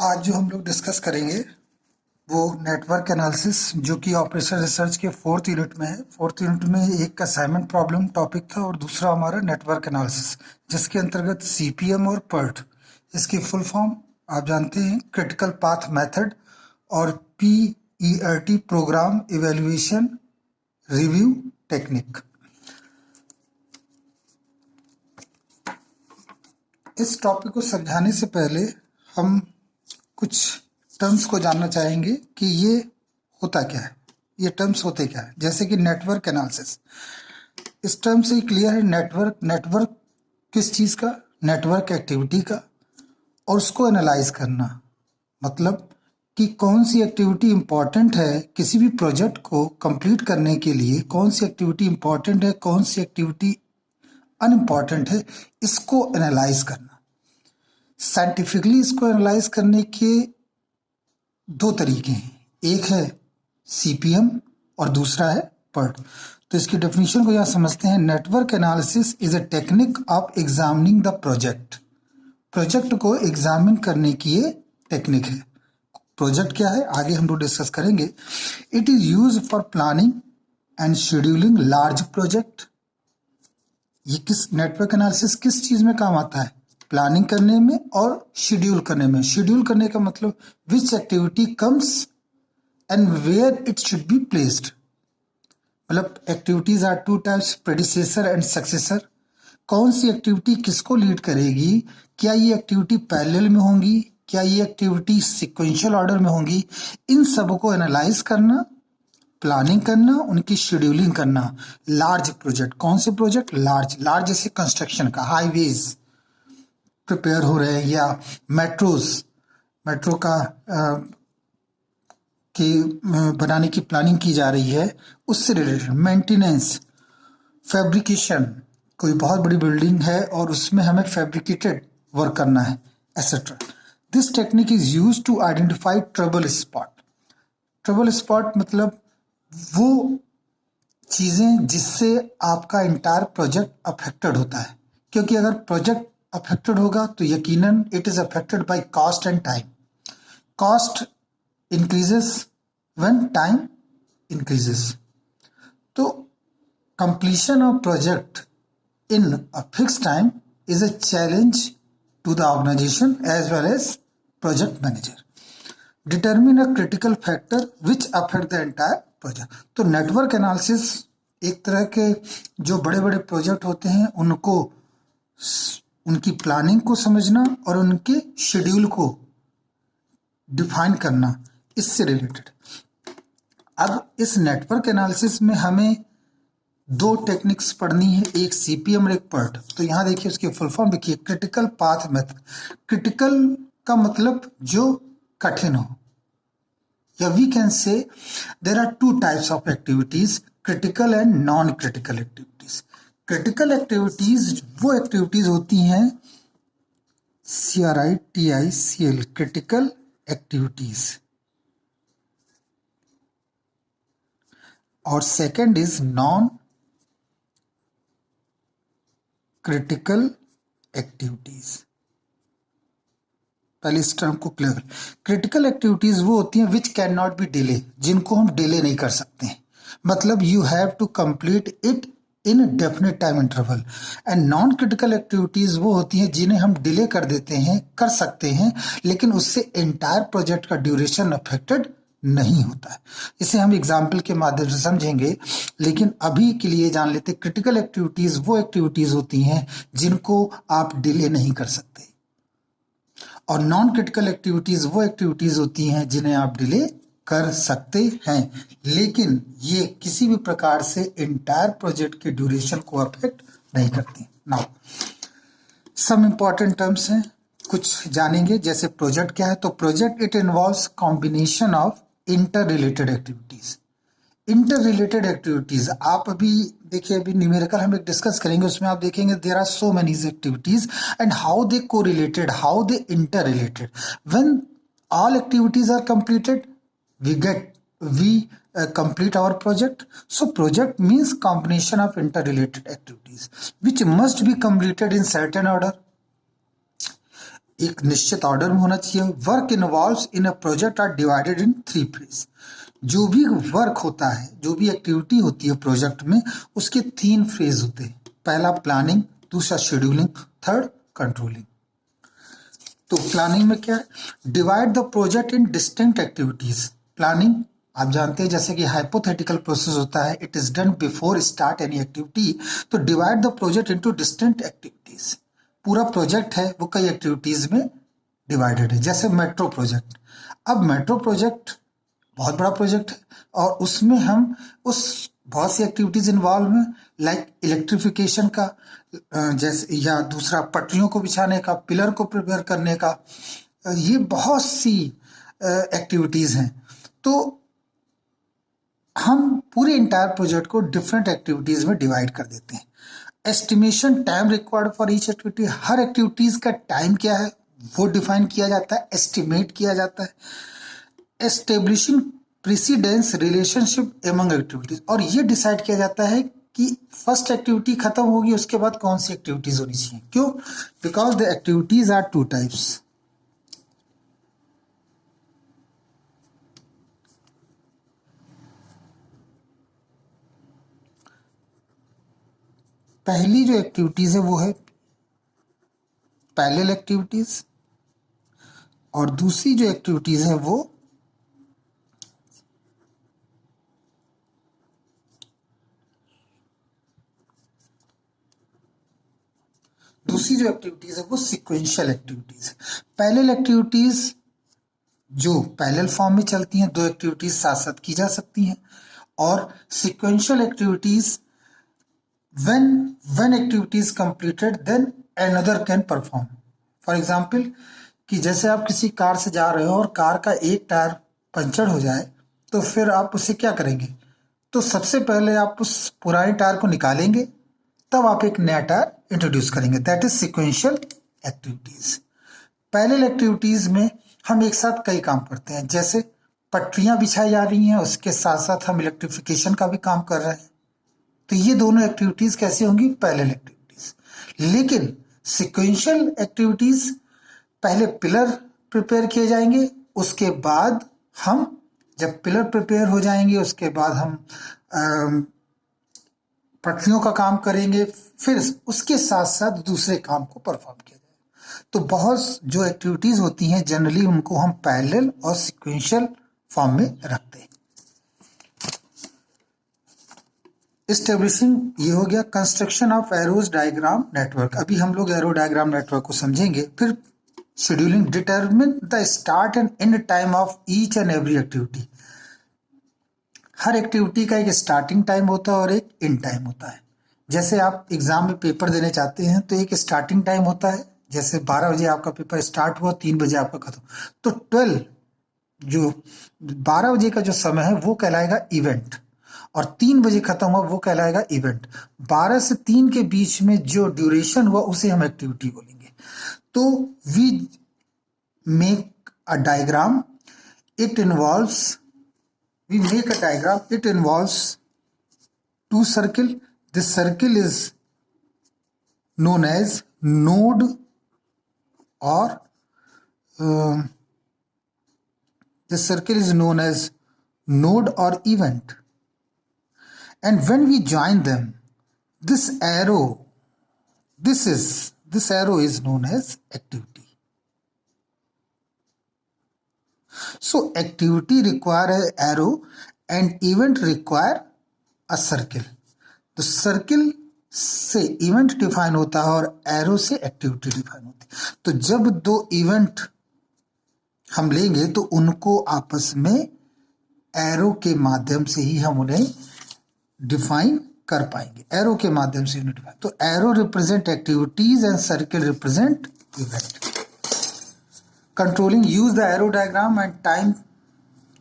आज जो हम लोग डिस्कस करेंगे वो नेटवर्क एनालिसिस जो कि ऑपरेशन रिसर्च के 4th यूनिट में है। 4th यूनिट में एक असाइनमेंट प्रॉब्लम टॉपिक था और दूसरा हमारा नेटवर्क एनालिसिस, जिसके अंतर्गत सीपीएम और पर्ट, इसकी फुल फॉर्म आप जानते हैं, क्रिटिकल पाथ मेथड, और PERT program evaluation review technique. इस टॉपिक को समझाने से पहले हम कुछ टर्म्स को जानना चाहेंगे कि ये होता क्या है, ये टर्म्स होते क्या है। जैसे कि नेटवर्क एनालिसिस, इस टर्म से क्लियर है। नेटवर्क किस चीज़ का? नेटवर्क एक्टिविटी का, और उसको एनालाइज करना, मतलब कि कौन सी एक्टिविटी इंपॉर्टेंट है किसी भी प्रोजेक्ट को कंप्लीट करने के लिए, कौन सी एक्टिविटी इंपॉर्टेंट है, कौन सी एक्टिविटी अनइम्पॉर्टेंट है, इसको एनालाइज करना। साइंटिफिकली इसको एनालाइज करने के दो तरीके हैं, एक है सीपीएम और दूसरा है पर्ट। तो इसकी डेफिनेशन को यहाँ समझते हैं। Network analysis is a technique of examining the project. Project को एग्जामिन करने की ये टेक्निक है। प्रोजेक्ट क्या है आगे हम लोग डिस्कस करेंगे। It is use for planning and scheduling large project. ये किस नेटवर्क एनालिसिस किस चीज में काम आता है? प्लानिंग करने में और शेड्यूल करने में। शेड्यूल करने का मतलब which activity comes and where it should be placed. मतलब activities are two types, predecessor and successor. कौन सी एक्टिविटी किसको लीड करेगी? क्या ये एक्टिविटी पैरेलल में होंगी, क्या ये एक्टिविटी सिक्वेंशियल ऑर्डर में होंगी? इन सब को एनालाइज करना, प्लानिंग करना, उनकी शेड्यूलिंग करना। लार्ज प्रोजेक्ट, कौन से प्रोजेक्ट? लार्ज जैसे कंस्ट्रक्शन का, हाईवेज प्रिपेयर हो रहे हैं, या मेट्रो का बनाने की प्लानिंग की जा रही है, उससे रिलेटेड। मेंटेनेंस, फैब्रिकेशन, कोई बहुत बड़ी बिल्डिंग है और उसमें हमें फैब्रिकेटेड वर्क करना है, etcetera. This technique is use to identify trouble spot. Trouble spot मतलब वो चीजें जिससे आपका इंटायर प्रोजेक्ट अफेक्टेड होता है, क्योंकि अगर प्रोजेक्ट अफेक्टेड होगा तो यकीनन it is affected by cost and time. Cost increases when time increases. तो completion of project in a fixed time is a challenge to the organisation as well as project manager. Determine a critical factor which affect the entire project. तो network analysis एक तरह के जो बड़े बड़े project होते हैं उनको, उनकी प्लानिंग को समझना और उनके शेड्यूल को डिफाइन करना, इससे रिलेटेड। अब इस नेटवर्क एनालिसिस में हमें दो टेक्निक्स पढ़नी है, एक सीपीएम और एक पर्ट। तो यहाँ देखिए उसकी फुल फॉर्म देखिए, क्रिटिकल पाथ मेथड। क्रिटिकल का मतलब जो कठिन हो, या we can say there are two types of activities, critical and non critical activities. Critical activities वो एक्टिविटीज होती हैं, CRITICL, क्रिटिकल एक्टिविटीज, और second is non critical activities. पहले इस टर्म को क्लियर। क्रिटिकल एक्टिविटीज वो होती हैं which can not be delay, जिनको हम डिले नहीं कर सकते हैं, मतलब you have to complete it in definite time interval. And non critical activities वो होती हैं जिन्हें हम डिले कर देते हैं, कर सकते हैं, लेकिन उससे एंटायर प्रोजेक्ट का ड्यूरेशन अफेक्टेड नहीं होता है। इसे हम एग्जाम्पल के माध्यम से समझेंगे, लेकिन अभी के लिए जान लेते। क्रिटिकल एक्टिविटीज वो एक्टिविटीज होती हैं जिनको आप डिले नहीं कर सकते, और नॉन क्रिटिकल एक्टिविटीज वो एक्टिविटीज होती हैं जिन्हें आप डिले कर सकते हैं, लेकिन ये किसी भी प्रकार से एंटायर प्रोजेक्ट के ड्यूरेशन को अफेक्ट नहीं करती। नाउ सम इंपॉर्टेंट टर्म्स हैं, कुछ जानेंगे। जैसे प्रोजेक्ट क्या है? तो project it involves combination of inter related activities. Inter related activities आप अभी देखिए, अभी न्यूमेरिकल हम एक डिस्कस करेंगे, उसमें आप देखेंगे there are so many activities and how they को related, how they inter related. When all activities are completed we complete our project. So project means combination of interrelated activities which must be completed in certain order. एक निश्चित order में होना चाहिए। Work involves in a project are divided in 3 phase. जो भी work होता है, जो भी एक्टिविटी होती है प्रोजेक्ट में, उसके 3 फेज होते हैं। पहला प्लानिंग, दूसरा शेड्यूलिंग, थर्ड कंट्रोलिंग। तो प्लानिंग में क्या है? Divide the project in distinct activities. Planning आप जानते हैं जैसे कि हाइपोथेटिकल प्रोसेस होता है, it is done before start any activity. तो divide the project into distinct activities. पूरा प्रोजेक्ट है वो कई एक्टिविटीज में डिवाइडेड है। जैसे मेट्रो प्रोजेक्ट। अब मेट्रो प्रोजेक्ट बहुत बड़ा प्रोजेक्ट है और उसमें हम उस बहुत सी एक्टिविटीज इन्वॉल्व हैं, लाइक इलेक्ट्रिफिकेशन का, जैसे, या दूसरा पटरियों को बिछाने का, पिलर को प्रिपेयर करने का। ये बहुत सी एक्टिविटीज हैं। तो हम पूरे इंटायर प्रोजेक्ट को डिफरेंट एक्टिविटीज में डिवाइड कर देते हैं। Estimation time required for each activity. Her activities का टाइम क्या है वो डिफाइन किया जाता है, एस्टिमेट किया जाता है। Establishing precedence relationship among activities. और ये डिसाइड किया जाता है कि फर्स्ट एक्टिविटी खत्म होगी उसके बाद कौन सी एक्टिविटीज होनी चाहिए। क्यों? Because the activities are 2 types. पहली जो एक्टिविटीज है वो है पैरेलल एक्टिविटीज और दूसरी जो एक्टिविटीज है वो सिक्वेंशियल एक्टिविटीज है। पैरेलल एक्टिविटीज जो पैरेलल फॉर्म में चलती हैं, 2 एक्टिविटीज साथ साथ की जा सकती हैं। और sequential activities when one activity is completed then another can perform। For example कि जैसे आप किसी कार से जा रहे हो और कार का एक टायर पंचर हो जाए तो फिर आप उसे क्या करेंगे? तो सबसे पहले आप उस पुराने टायर को निकालेंगे, तब आप एक नया टायर इंट्रोड्यूस करेंगे। That is sequential activities. Parallel activities में हम एक साथ कई काम करते हैं, जैसे पटरियां बिछाई जा रही हैं, उसके साथ साथ हम इलेक्ट्रिफिकेशन का भी काम कर रहे हैं। तो ये दोनों एक्टिविटीज कैसी होंगी? Parallel activities. लेकिन सिक्वेंशियल एक्टिविटीज पहले पिलर प्रिपेयर किए जाएंगे, उसके बाद हम जब पिलर प्रिपेयर हो जाएंगे उसके बाद हम पटरियों का काम करेंगे, फिर उसके साथ साथ दूसरे काम को परफॉर्म किया जाएगा। तो बहुत जो एक्टिविटीज होती हैं जनरली उनको हम पैरेलल और सिक्वेंशियल फॉर्म में रखते हैं। एस्टेब्लिशिंग ये हो गया। Construction of arrows diagram network. अभी हम लोग एरो डायग्राम नेटवर्क को समझेंगे। फिर scheduling, determine the start and and time of each and every activity. Her activity का एक स्टार्टिंग टाइम होता है और एक एंड टाइम होता है। जैसे आप एग्जाम में पेपर देने चाहते हैं तो एक स्टार्टिंग टाइम होता है, जैसे 12 बजे आपका पेपर स्टार्ट हुआ, 3 बजे आपका खत्म। तो 12 बजे का जो समय है वो कहलाएगा इवेंट, और 3 बजे खत्म हुआ वो कहलाएगा इवेंट। 12 से 3 के बीच में जो ड्यूरेशन हुआ उसे हम एक्टिविटी बोलेंगे। तो we make a diagram, it involves we make a diagram, it involves 2 circle. This circle is known as node or this circle is known as node or event, and when we join them, this arrow is known as activity. So activity require an arrow and event require a circle. तो circle से event define होता है और arrow से activity define होती है। तो जब 2 इवेंट हम लेंगे तो उनको आपस में एरो के माध्यम से ही हम उन्हें डिफाइन कर पाएंगे। एरो के माध्यम से उन्हें डिफाइन। तो arrow represent activities and circle represent event. Controlling, use the arrow diagram and time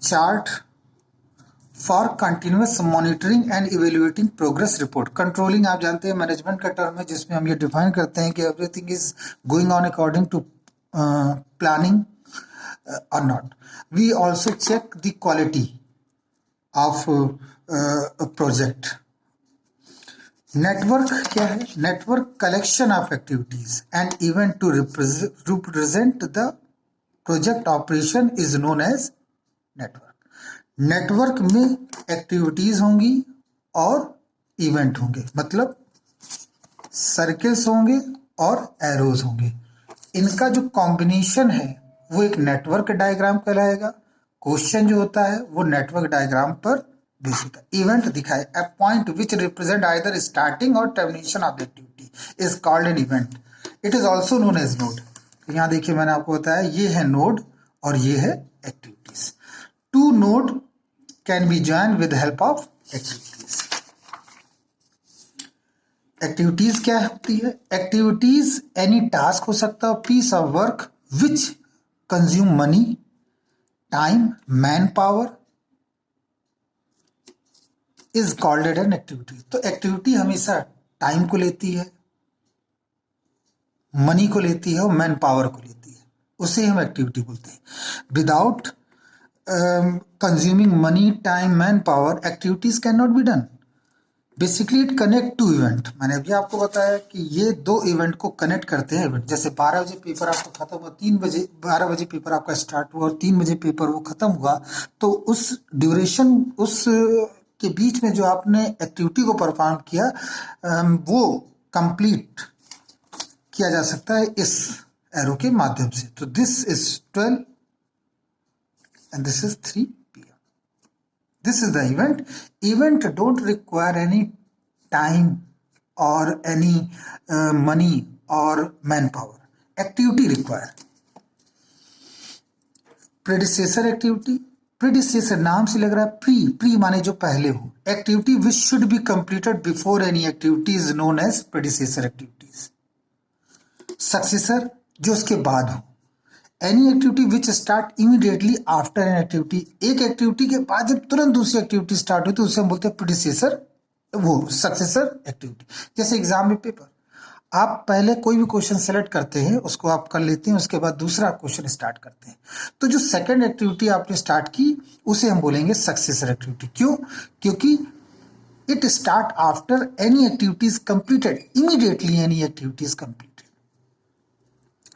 chart for continuous monitoring and evaluating progress report. Controlling आप जानते हैं मैनेजमेंट का टर्म है जिसमें हम ये डिफाइन करते हैं कि everything is going on according to planning or not. We also check the quality of a project. Network क्या है? Network collection of activities and event to represent the project operation is known as network. Network में activities होंगी और event होंगे, मतलब circles होंगे और arrows होंगे। इनका जो कॉम्बिनेशन है वो एक नेटवर्क डायग्राम कहलाएगा। क्वेश्चन जो होता है वो नेटवर्क डायग्राम पर बेस होता है। इवेंट दिखाए, a point which represent either starting or termination of the activity is called an event. It is also known as node. तो यहाँ देखिए मैंने आपको बताया ये है नोड और ये है activities. Two node can be join with help of activities. Activities क्या होती है? एक्टिविटीज एनी टास्क हो सकता है, piece of work which consume money, time, man power is called an activity. तो एक्टिविटी हमेशा टाइम को लेती है, मनी को लेती है और मैन पावर को लेती है, उसे हम एक्टिविटी बोलते हैं। Without consuming money, time, man power activities can not be done. Basically it connect to event. मैंने अभी आपको बताया कि ये दो इवेंट को कनेक्ट करते हैं इवेंट। जैसे 12 बजे पेपर आपका खत्म हुआ, 12 बजे पेपर आपका स्टार्ट हुआ और 3 बजे पेपर वो खत्म हुआ, तो उस ड्यूरेशन, उस के बीच में जो आपने एक्टिविटी को परफॉर्म किया वो कंप्लीट किया जा सकता है इस एरो के माध्यम से। तो this is 12 and this is 3 PM. This is the event. Event don't require any time or any money or manpower. Activity require. Predecessor activity. Predecessor नाम से लग रहा है pre माने जो पहले हो। Activity which should be completed before any activity is known as predecessor activities. Successor जो उसके बाद हो। Any activity which start immediately after an activity. एक एक्टिविटी के बाद जब तुरंत दूसरी एक्टिविटी स्टार्ट हुई तो उसे हम बोलते हैं प्रीडिसेसर, वो सक्सेसर एक्टिविटी। जैसे एग्जाम में पेपर, आप पहले कोई भी क्वेश्चन सेलेक्ट करते हैं, उसको आप कर लेते हैं, उसके बाद दूसरा क्वेश्चन स्टार्ट करते हैं। तो जो सेकंड एक्टिविटी आपने स्टार्ट की उसे हम बोलेंगे सक्सेसर एक्टिविटी। क्यों? क्योंकि it start after any activities completed, immediately any activities completed.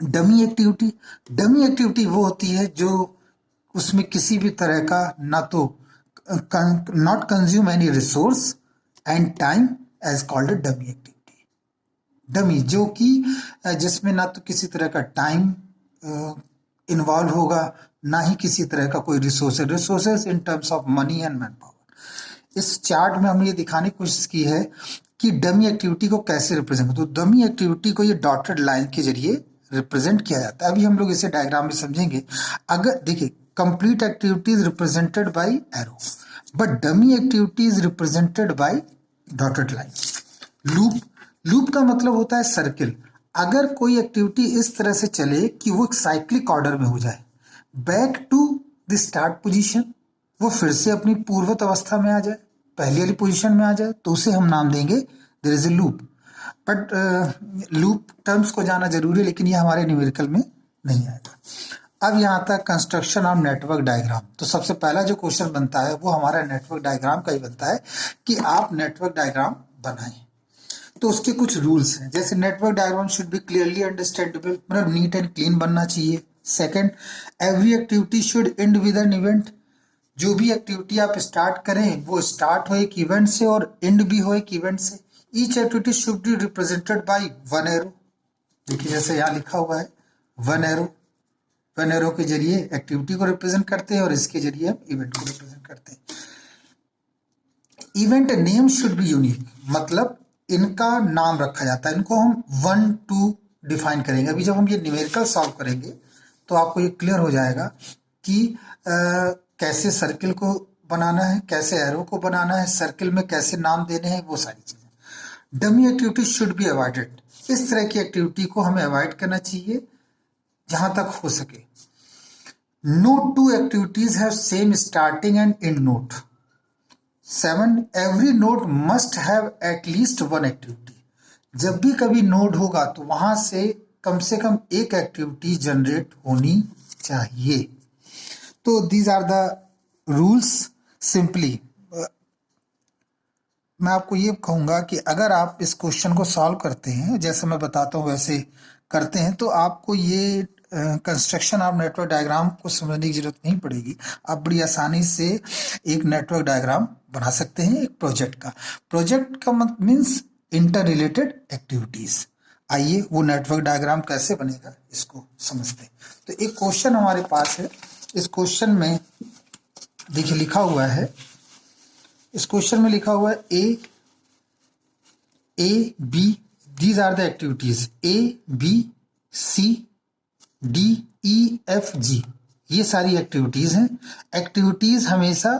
Dummy activity. Dummy activity वो होती है जो उसमें किसी भी तरह का ना तो not consume any resource and time as called dummy activity. Dummy जो कि जिसमें ना तो किसी तरह का टाइम इन्वॉल्व होगा, ना ही किसी तरह का कोई resources in terms of money and man power. इस चार्ट में हमने ये दिखाने की कोशिश की है कि डमी एक्टिविटी को कैसे रिप्रेजेंट। तो डमी एक्टिविटी को ये डॉटेड लाइन के जरिए रिप्रेजेंट किया जाता है। अभी हम लोग इसे डायग्राम में समझेंगे। अगर देखिए, complete activity is represented by arrow, but dummy activity is represented by dotted line. Loop का मतलब होता है सर्किल। अगर कोई एक्टिविटी इस तरह से चले कि वो एक साइक्लिक ऑर्डर में हो जाए, back to the start position, वो फिर से अपनी पूर्वत अवस्था में आ जाए, पहली वाली पोजीशन में आ जाए, तो उसे हम नाम देंगे there is a loop. But loop terms को जाना जरूरी है, लेकिन ये हमारे न्यूमेरिकल में नहीं आएगा। अब यहाँ तक कंस्ट्रक्शन ऑफ नेटवर्क डायग्राम। तो सबसे पहला जो क्वेश्चन बनता है वो हमारा नेटवर्क डायग्राम का ही बनता है कि आप नेटवर्क डायग्राम बनाएं। तो उसके कुछ रूल्स हैं। जैसे network diagram should be clearly understandable, मतलब नीट एंड क्लीन बनना चाहिए। Second, every activity should and with an event. जो भी एक्टिविटी आप स्टार्ट करें वो स्टार्ट हो एक इवेंट से और एंड भी हो एक इवेंट से। Each activity should be represented by one arrow. देखिए जैसे यहाँ लिखा हुआ है वन एरो। वन एरो के जरिए एक्टिविटी को रिप्रेजेंट करते हैं और इसके जरिए हम इवेंट को रिप्रेजेंट करते हैं। Event name should be unique, मतलब इनका नाम रखा जाता है। इनको हम 1 2 डिफाइन करेंगे। अभी जब हम ये न्यूमेरिकल सॉल्व करेंगे तो आपको ये क्लियर हो जाएगा कि कैसे सर्किल को बनाना है, कैसे एरो को बनाना है, सर्किल में कैसे नाम देने हैं, वो सारी चीजें। Dummy activity should be avoided. इस तरह की एक्टिविटी को हमें अवॉइड करना चाहिए जहां तक हो सके। No two activities have same starting and end node. 7, every node must have at least one activity. जब भी कभी नोड होगा तो वहां से कम एक एक्टिविटी जनरेट होनी चाहिए। तो these are the rules. Simply मैं आपको ये कहूँगा कि अगर आप इस क्वेश्चन को सॉल्व करते हैं, जैसे मैं बताता हूँ वैसे करते हैं, तो आपको ये कंस्ट्रक्शन ऑफ नेटवर्क डायग्राम को समझने की जरूरत नहीं पड़ेगी। आप बड़ी आसानी से एक नेटवर्क डायग्राम बना सकते हैं एक प्रोजेक्ट का मीन्स इंटर रिलेटेड एक्टिविटीज। आइए वो नेटवर्क डायग्राम कैसे बनेगा इसको समझते हैं। तो एक क्वेश्चन हमारे पास है। इस क्वेश्चन में देखिए लिखा हुआ है, इस क्वेश्चन में लिखा हुआ है A B, these are the activities A B C D E F G, ये सारी एक्टिविटीज हैं। एक्टिविटीज हमेशा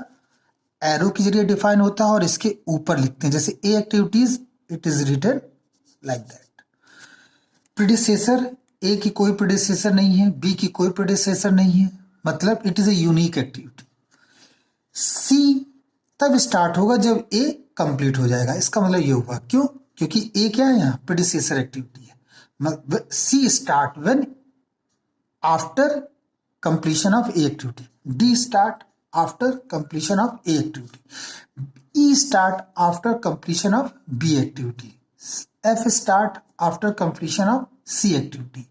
एरो के जरिए डिफाइन होता है और इसके ऊपर लिखते हैं, जैसे A activities it is written like that. Predecessor, A की कोई प्रीडिसेसर नहीं है, बी की कोई प्रीडिसेसर नहीं है, मतलब it is a unique activity. C तब स्टार्ट होगा जब ए कंप्लीट हो जाएगा, इसका मतलब ये हुआ, क्यों? क्योंकि ए क्या है यहाँ प्रीडिसेसर एक्टिविटी है। C start when after completion of A activity, D start after completion of A activity, E start after completion of B activity, F start after completion of C activity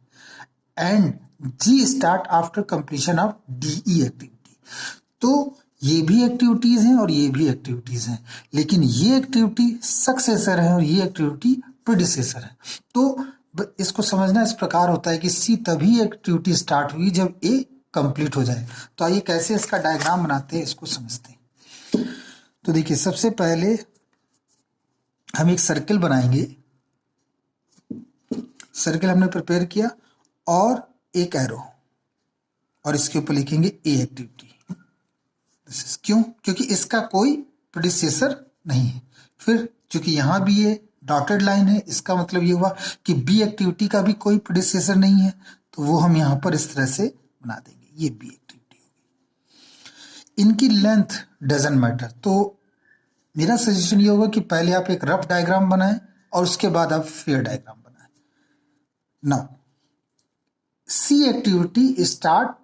and G start after completion of D E activity. तो ये भी activities हैं और ये भी activities हैं, लेकिन ये एक्टिविटी सक्सेसर है और ये एक्टिविटी प्रीडिसेसर है। तो इसको समझना इस प्रकार होता है कि सी तभी एक्टिविटी स्टार्ट हुई जब ए कंप्लीट हो जाए। तो आइए कैसे इसका डायग्राम बनाते हैं इसको समझते हैं। तो देखिए सबसे पहले हम एक सर्किल बनाएंगे, सर्किल हमने प्रिपेयर किया और एक एरो, और इसके ऊपर लिखेंगे ए एक्टिविटी। क्यों? क्योंकि इसका कोई प्रीडिसेसर नहीं है। फिर चूंकि यहां भी ये डॉटेड लाइन है, इसका मतलब ये हुआ कि बी एक्टिविटी का भी कोई प्रीडिसेसर नहीं है, तो वो हम यहां पर इस तरह से बना देंगे, ये बी एक्टिविटी होगी। इनकी लेंथ डजंट मैटर, तो मेरा सजेशन ये होगा कि पहले आप एक रफ डायग्राम बनाएं और उसके बाद आप फेयर डायग्राम बनाएं। Now see activity start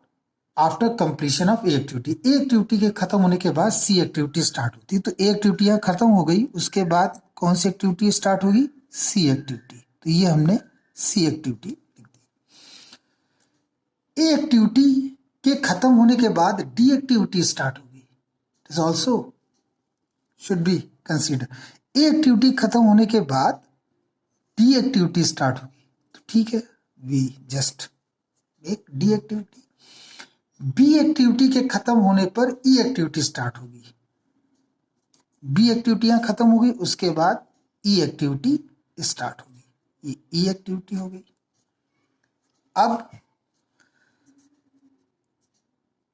after completion of A activity, A activity के खत्म होने के बाद सी एक्टिविटी स्टार्ट होती है। तो ए एक्टिविटी यहाँ खत्म हो गई, उसके बाद कौन सी एक्टिविटी स्टार्ट होगी? सी एक्टिविटी। तो ये हमने सी एक्टिविटी लिख दी। ए एक्टिविटी के खत्म होने के बाद डी एक्टिविटी स्टार्ट होगी, it is also should be consider. A activity खत्म होने के बाद डी एक्टिविटी स्टार्ट होगी, तो ठीक है, we just make D activity. B activity के खत्म होने पर ई एक्टिविटी स्टार्ट होगी, बी एक्टिविटी यहां खत्म हो गई, उसके बाद ई एक्टिविटी स्टार्ट होगी, ये ई एक्टिविटी हो गई। अब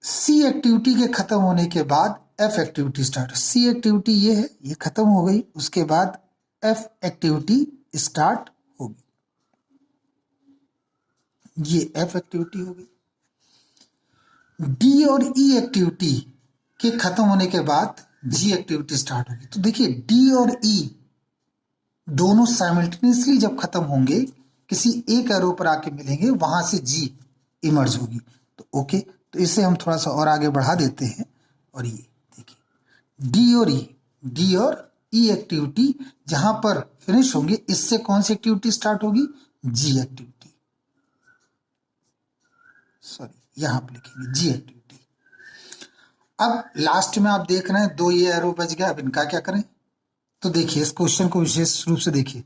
सी एक्टिविटी के खत्म होने के बाद एफ एक्टिविटी स्टार्ट, सी एक्टिविटी ये है, ये खत्म हो गई, उसके बाद एफ एक्टिविटी स्टार्ट होगी, ये एफ एक्टिविटी हो गई। डी और ई एक्टिविटी के खत्म होने के बाद जी एक्टिविटी स्टार्ट होगी। तो देखिए डी और ई दोनों साइमल्टेनियसली जब खत्म होंगे, किसी एक एरो पर आके मिलेंगे, वहां से जी इमर्ज होगी। तो ओके, तो इसे हम थोड़ा सा और आगे बढ़ा देते हैं, और ये देखिए डी और ई एक्टिविटी जहां पर फिनिश होंगे, इससे कौन सी एक्टिविटी स्टार्ट होगी? जी एक्टिविटी, सॉरी यहां पर लिखेंगे जी एक्टिविटी। अब लास्ट में आप देख रहे हैं दो ये एरो बच गया, अब इनका क्या करें? तो देखिए इस क्वेश्चन को विशेष रूप से देखिए,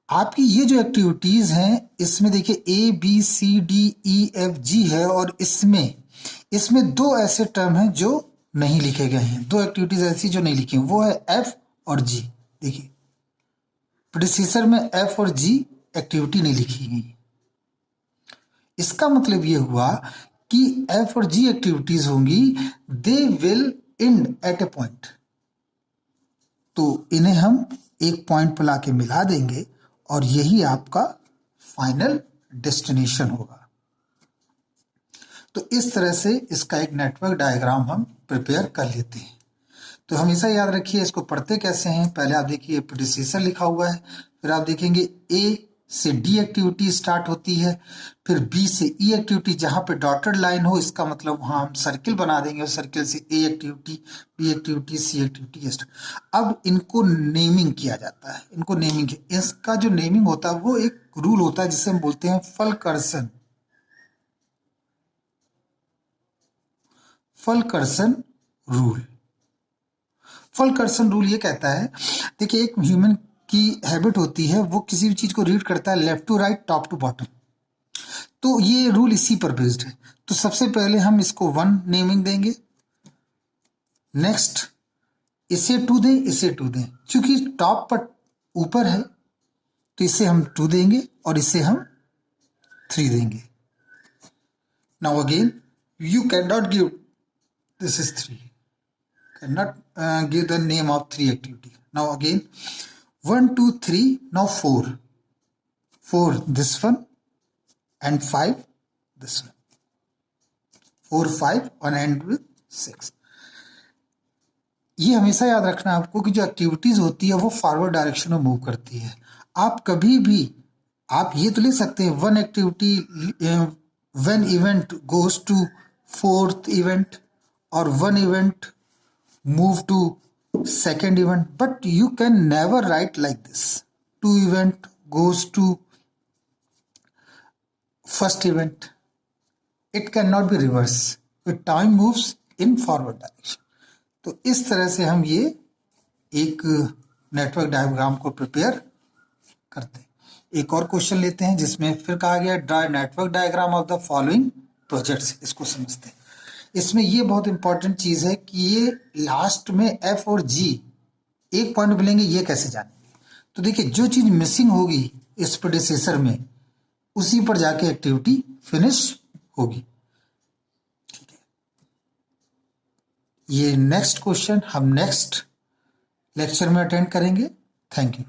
आपकी ये जो एक्टिविटीज हैं इसमें देखिए A B C D E F G है, और इसमें दो ऐसे टर्म हैं जो नहीं लिखे गए हैं, दो एक्टिविटीज ऐसी जो नहीं लिखी हैं, वो है एफ और जी। देखिए प्रीडिसेसर में एफ और जी एक्टिविटी नहीं लिखी गई, इसका मतलब ये हुआ कि एफ और जी एक्टिविटीज होंगी, they will end at a point. तो इन्हें हम एक पॉइंट पर लाके मिला देंगे और यही आपका फाइनल डेस्टिनेशन होगा। तो इस तरह से इसका एक नेटवर्क डायग्राम हम प्रिपेयर कर लेते हैं। तो हमेशा याद रखिए इसको पढ़ते कैसे हैं। पहले आप देखिए प्रीडिसेसर लिखा हुआ है, फिर आप देखेंगे ए से डी एक्टिविटी स्टार्ट होती है, फिर बी से ई एक्टिविटी, जहां पे डॉटेड लाइन हो इसका मतलब वहां हम सर्किल बना देंगे और सर्किल से ए एक्टिविटी, बी एक्टिविटी, सी एक्टिविटी। अब इनको नेमिंग किया जाता है, इनको नेमिंग, इसका जो नेमिंग होता है वो एक रूल होता है जिसे हम बोलते हैं फलकर्सन, फलकर्सन रूल। फलकर्सन रूल ये कहता है, देखिए एक ह्यूमन की हैबिट होती है, वो किसी भी चीज को रीड करता है left to right, top to bottom, तो ये रूल इसी पर बेस्ड है। तो सबसे पहले हम इसको 1 नेमिंग देंगे, नेक्स्ट इसे 2 दें, इसे 2 दें, क्योंकि टॉप पर ऊपर है तो इसे हम 2 देंगे और इसे हम 3 देंगे। Now again you can not give, this is 3, cannot give the name of 3 activity. Now again 1 2 3, now 4 this one and 5 this one, 4 5 and end with 6। ये हमेशा याद रखना है आपको कि जो एक्टिविटीज होती है वो फॉरवर्ड डायरेक्शन में मूव करती है। आप कभी भी आप ये तो ले सकते हैं 1 activity when event goes to 4th event or 1 event move to 2nd event, but you can never write like this 2 event goes to 1st event, it cannot be reverse, the time moves in forward direction। तो इस तरह से हम ये एक network diagram को prepare करते हैं। एक और क्वेश्चन लेते हैं जिसमें फिर कहा गया draw network diagram of the following projects. इसको समझते हैं। इसमें ये बहुत इंपॉर्टेंट चीज है कि ये लास्ट में एफ और जी एक पॉइंट मिलेंगे, ये कैसे जानेंगे। तो देखिए जो चीज मिसिंग होगी इस प्रेडिसेसर में उसी पर जाके एक्टिविटी फिनिश होगी। ठीक है, ये नेक्स्ट क्वेश्चन हम नेक्स्ट लेक्चर में अटेंड करेंगे। Thank you.